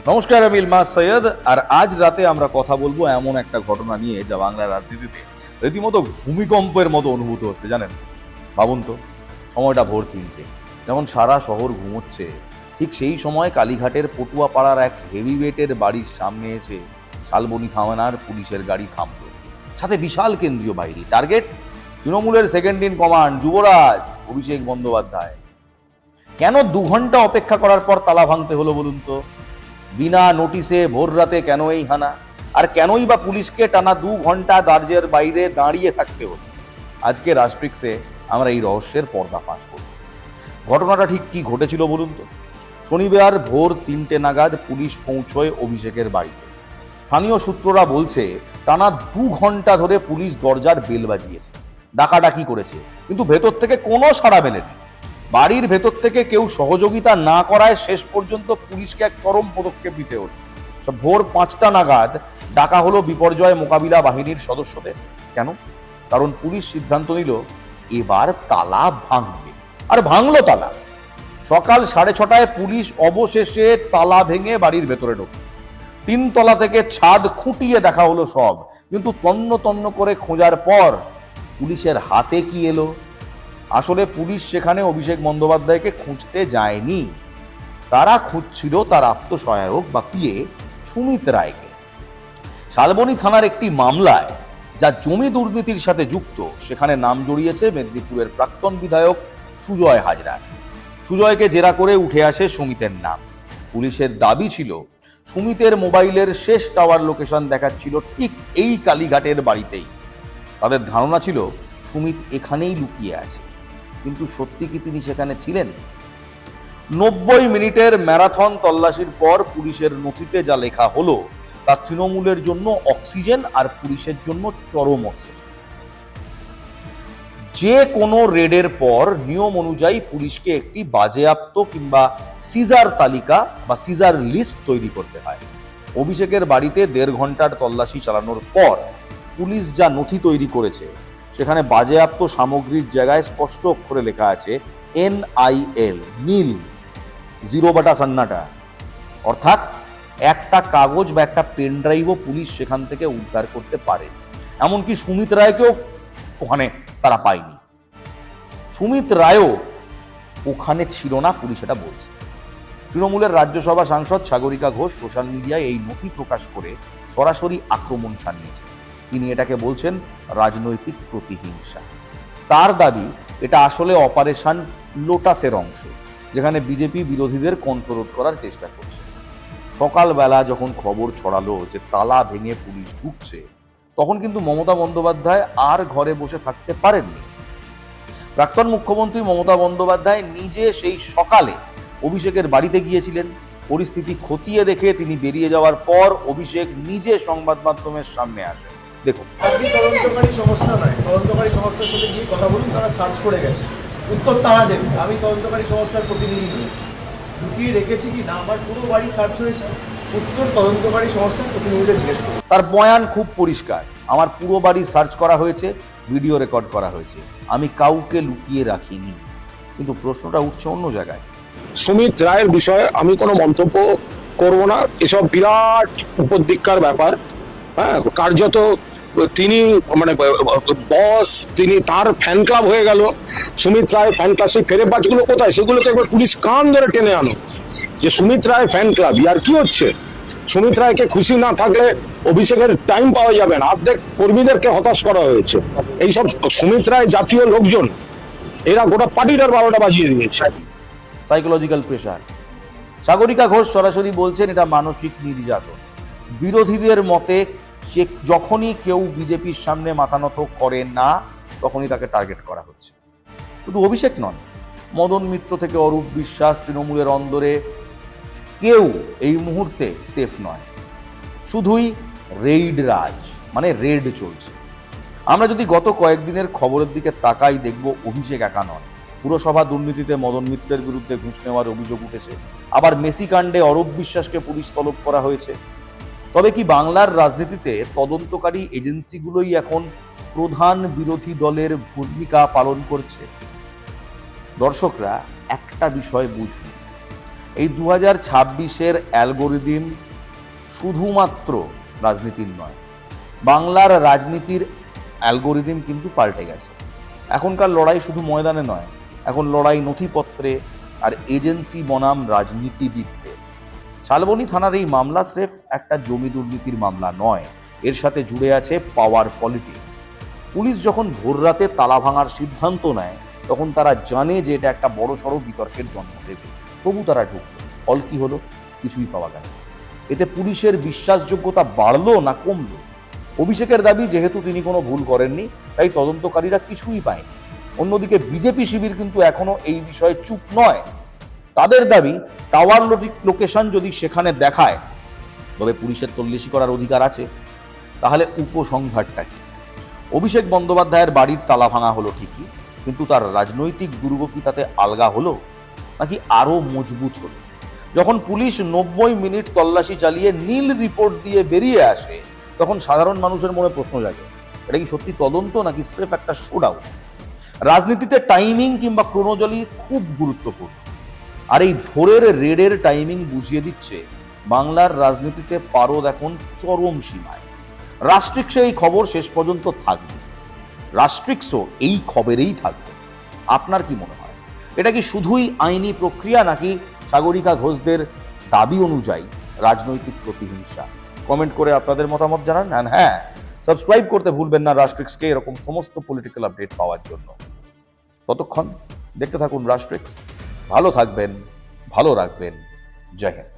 নমস্কার, আমি ইলমাস সৈয়দ। আর আজ রাতে আমরা কথা বলবো এমন একটা ঘটনা নিয়ে যা বাংলার রাজনীতিতে রীতিমতো ভূমিকম্পের মতো অনুভূত হচ্ছে। জানেন, ভাবুন তো, সময়টা ভোর 3টে, যখন সারা শহর ঘুমোচ্ছে, ঠিক সেই সময় কালীঘাটের পটুয়াপাড়ার এক হেভিওয়েটের বাড়ির সামনে এসে শালবনী থানার পুলিশের গাড়ি থামল। সাথে বিশাল কেন্দ্রীয় বাহিনী, টার্গেট তৃণমূলের সেকেন্ড ইন কমান্ড যুবরাজ অভিষেক বন্দ্যোপাধ্যায়। কেন 2 ঘন্টা অপেক্ষা করার পর তালা ভাঙতে হলো বলুন তো? বিনা নোটিশে ভোর রাতে কেন এই হানা? আর কেনই বা পুলিশকে টানা 2 ঘন্টা দরজার বাইরে দাঁড়িয়ে থাকতে হলো? আজকে রাষ্ট্রিক্সে আমরা এই রহস্যের পর্দা ফাঁস করব। ঘটনাটা ঠিক কি ঘটেছিল বলুন তো? শনিবার ভোর 3টে নাগাদ পুলিশ পৌঁছয় অভিষেকের বাড়িতে। স্থানীয় সূত্ররা বলছে, টানা 2 ঘন্টা ধরে পুলিশ দরজার বেল বাজিয়েছে, ডাকাডাকি করেছে, কিন্তু ভেতর থেকে কোনো সাড়া মেলেনি। বাড়ির ভেতর থেকে কেউ সহযোগিতা না করায় শেষ পর্যন্ত পুলিশকে এক চরম পদক্ষেপ নিতে হলো। ভোর 5টা নাগাদ ডাকা হলো বিপর্যয় মোকাবিলা বাহিনীর সদস্যদের। কেন? কারণ পুলিশ সিদ্ধান্ত নিল এবার তালা ভাঙবে। আর ভাঙলো তালা। সকাল 6:30টায় পুলিশ অবশেষে তালা ভেঙে বাড়ির ভেতরে ঢোকে। 3 তলা থেকে ছাদ খুঁটিয়ে দেখা হলো সব, কিন্তু তন্ন তন্ন করে খোঁজার পর পুলিশের হাতে কি এলো? আসলে পুলিশ সেখানে অভিষেক বন্দ্যোপাধ্যায়কে খুঁজতে যায়নি, তারা খুঁজছিল তার আত্মসহায়ক বা পিএ সুমিত রায়কে। শালবনী থানার একটি মামলায়, যা জমি দুর্নীতির সাথে যুক্ত, সেখানে নাম জড়িয়েছে মেদিনীপুরের প্রাক্তন বিধায়ক সুজয় হাজরা। সুজয়কে জেরা করে উঠে আসে সুমিতের নাম। পুলিশের দাবি ছিল, সুমিতের মোবাইলের শেষ টাওয়ার লোকেশন দেখাচ্ছিল ঠিক এই কালীঘাটের বাড়িতেই। তাদের ধারণা ছিল সুমিত এখানেই লুকিয়ে আছে, কিন্তু সত্যি কি তিনি সেখানে ছিলেন? 90 মিনিটের ম্যারাথন তল্লাশির পর পুলিশের নথিতে যা লেখা হলো তা তৃণমূলের জন্য অক্সিজেন আর পুলিশের জন্য চরম অস্ত্র। যে কোনো রেডের পর নিয়ম অনুযায়ী পুলিশকে একটি বাজেয়াপ্ত কিংবা সিজার তালিকা বা সিজার লিস্ট তৈরি করতে হয়। অভিষেকের বাড়িতে 1.5 ঘন্টার তল্লাশি চালানোর পর পুলিশ যা নথি তৈরি করেছে, সেখানে বাজেয়াপ্ত সামগ্রীর জায়গায় স্পষ্ট অক্ষরে লেখা আছে NIL, নীল, 0/সন্নাটা। অর্থাৎ একটা কাগজ বা একটা পেন ড্রাইভও পুলিশ সেখান থেকে উদ্ধার করতে পারে। এমনকি সুমিত রায়কেও ওখানে তারা পায়নি। সুমিত রায়ও ওখানে ছিল না, পুলিশ এটা বলছে। তৃণমূলের রাজ্যসভা সাংসদ সাগরিকা ঘোষ সোশ্যাল মিডিয়ায় এই নথি প্রকাশ করে সরাসরি আক্রমণ শানিয়েছে। তিনি এটাকে বলছেন রাজনৈতিক প্রতিহিংসা। তার দাবি, এটা আসলে অপারেশন লোটাসের অংশ, যেখানে বিজেপি বিরোধীদের কন্ট্রোল করার চেষ্টা করছে। সকালবেলা যখন খবর ছড়ালো যে তালা ভেঙে পুলিশ ঢুকছে, তখন কিন্তু মমতা বন্দ্যোপাধ্যায় আর ঘরে বসে থাকতে পারেননি। প্রাক্তন মুখ্যমন্ত্রী মমতা বন্দ্যোপাধ্যায় নিজে সেই সকালে অভিষেকের বাড়িতে গিয়েছিলেন। পরিস্থিতি খতিয়ে দেখে তিনি বেরিয়ে যাওয়ার পর অভিষেক নিজে সংবাদ মাধ্যমের সামনে আসেন। দেখুন, আপনি তদন্তকারী সংস্থা নয়, তদন্তকারী সংস্থার সাথে গিয়ে কথা বলুন, তারা সার্চ করে গেছে, উত্তর তারা দেবে। আমি তদন্তকারী সংস্থার প্রতিনিধি নই, লুকিয়ে রেখেছি কি না আমার পুরো বাড়ি সার্চ হয়েছে, উত্তর তদন্তকারী সংস্থার প্রতিনিধিদের জিজ্ঞেস করুন। তার বয়ান খুব পরিষ্কার, আমার পুরো বাড়ি সার্চ করা হয়েছে, ভিডিও রেকর্ড করা হয়েছে, আমি কাউকে লুকিয়ে রাখিনি। কিন্তু প্রশ্নটা উঠছে অন্য জায়গায়। সুমিত রায়ের বিষয়ে আমি কোনো মন্তব্য করব না। এসব বিরাট উপদিক্ষার ব্যাপার। হ্যাঁ, কার্যত তিনি মানে বস, তিনি তার ফ্যান ক্লাব হয়ে গেল। সুমিত রায় ফ্যান ক্লাব, সেই ফেরেবাজগুলো কোথায়? সেগুলোকে একবার পুলিশ কান ধরে টেনে আনো যে সুমিত রায় ফ্যান ক্লাব। আর কি হচ্ছে? সুমিত রায়কে খুশি না থাকলে অভিষেকের টাইম পাওয়া যাবে না। অর্ধেক কর্মীদেরকে হতাশ করা হয়েছে। এইসব সুমিত রায় জাতীয় লোকজন, এরা গোটা পার্টিটার 12টা বাজিয়ে দিয়েছে। Psychological pressure. সাগরিকা ঘোষ সরাসরি বলছেন এটা মানসিক নির্যাতন। বিরোধীদের মতে যখনই কেউ বিজেপির সামনে মাথা নত করে না, তখনই তাকে টার্গেট করা হচ্ছে। শুধু অভিষেক নন, মদন মিত্র থেকে অরূপ বিশ্বাস, তৃণমূলের অন্দরে কেউ এই মুহূর্তে সেফ নয়। শুধুই রেইড রাজ, মানে রেড চলছে। আমরা যদি গত কয়েকদিনের খবরের দিকে তাকাই, দেখব অভিষেক একা নন। পুরসভা দুর্নীতিতে মদন মিত্রের বিরুদ্ধে ঘুষ নেওয়ার অভিযোগ উঠেছে। আবার মেসি কাণ্ডে অরূপ বিশ্বাসকে পুলিশ তলব করা হয়েছে। তবে কি বাংলার রাজনীতিতে তদন্তকারী এজেন্সিগুলোই এখন প্রধান বিরোধী দলের ভূমিকা পালন করছে? দর্শকরা একটা বিষয় বুঝুন, এই 2026-এর অ্যালগোরিদিম শুধুমাত্র রাজনীতির নয়, বাংলার রাজনীতির অ্যালগোরিদিম কিন্তু পাল্টে গেছে। এখনকার লড়াই শুধু ময়দানে নয়, এখন লড়াই নথিপত্রে আর এজেন্সি বনাম রাজনীতিবিদদের। শালবনী থানার এই মামলা স্রেফ একটা জমি দুর্নীতির মামলা নয়, এর সাথে জুড়ে আছে পাওয়ার পলিটিক্স। পুলিশ যখন ভোররাতে তালা ভাঙার সিদ্ধান্ত নেয়, তখন তারা জানে যে এটা একটা বড়সড় বিতর্কের জন্ম দেবে, তবু তারা ঢুকলো। ফল কি হলো? কিছুই পাওয়া গেল না। এতে পুলিশের বিশ্বাসযোগ্যতা বাড়লো না কমলো? অভিষেকের দাবি, যেহেতু তিনি কোনো ভুল করেননি তাই তদন্তকারীরা কিছুই পায়নি। অন্যদিকে বিজেপি শিবির কিন্তু এখনো এই বিষয়ে চুপ নয়। তাদের দাবি, টাওয়ার লোকেশন যদি সেখানে দেখায় তবে পুলিশের তল্লাশি করার অধিকার আছে। তাহলে উপসংহারটা কি? অভিষেক বন্দ্যোপাধ্যায়ের বাড়ির তালা ভাঙা হলো ঠিকই, কিন্তু তার রাজনৈতিক দুর্গ কি তাতে আলগা হলো, নাকি আরো মজবুত হলো? যখন পুলিশ 90 মিনিট তল্লাশি চালিয়ে নীল রিপোর্ট দিয়ে বেরিয়ে আসে, তখন সাধারণ মানুষের মনে প্রশ্ন জাগে, এটা কি সত্যি তদন্ত নাকি স্রেফ একটা শোডাউন? রাজনীতিতে টাইমিং কিংবা ক্রোনোজলি খুব গুরুত্বপূর্ণ, আর এই ভোরের রেডের টাইমিং বুঝিয়ে দিচ্ছে বাংলার রাজনীতিতে পারদ এখন চরম সীমায়। রাষ্ট্রিক্সে এই খবর শেষ পর্যন্ত থাকবে, রাষ্ট্রিক্সও এই খবরেই থাকবে। আপনার কি মনে হয়, এটা কি শুধুই আইনি প্রক্রিয়া নাকি সাগরিকা ঘোষদের দাবি অনুযায়ী রাজনৈতিক প্রতিহিংসা? কমেন্ট করে আপনাদের মতামত জানান। আর হ্যাঁ, সাবস্ক্রাইব করতে ভুলবেন না রাষ্ট্রিক্সকে এরকম সমস্ত পলিটিক্যাল আপডেট পাওয়ার জন্য। ততক্ষণ দেখতে থাকুন রাষ্ট্রিক্স। ভালো থাকবেন, ভালো রাখবেন। জয় হিন্দ।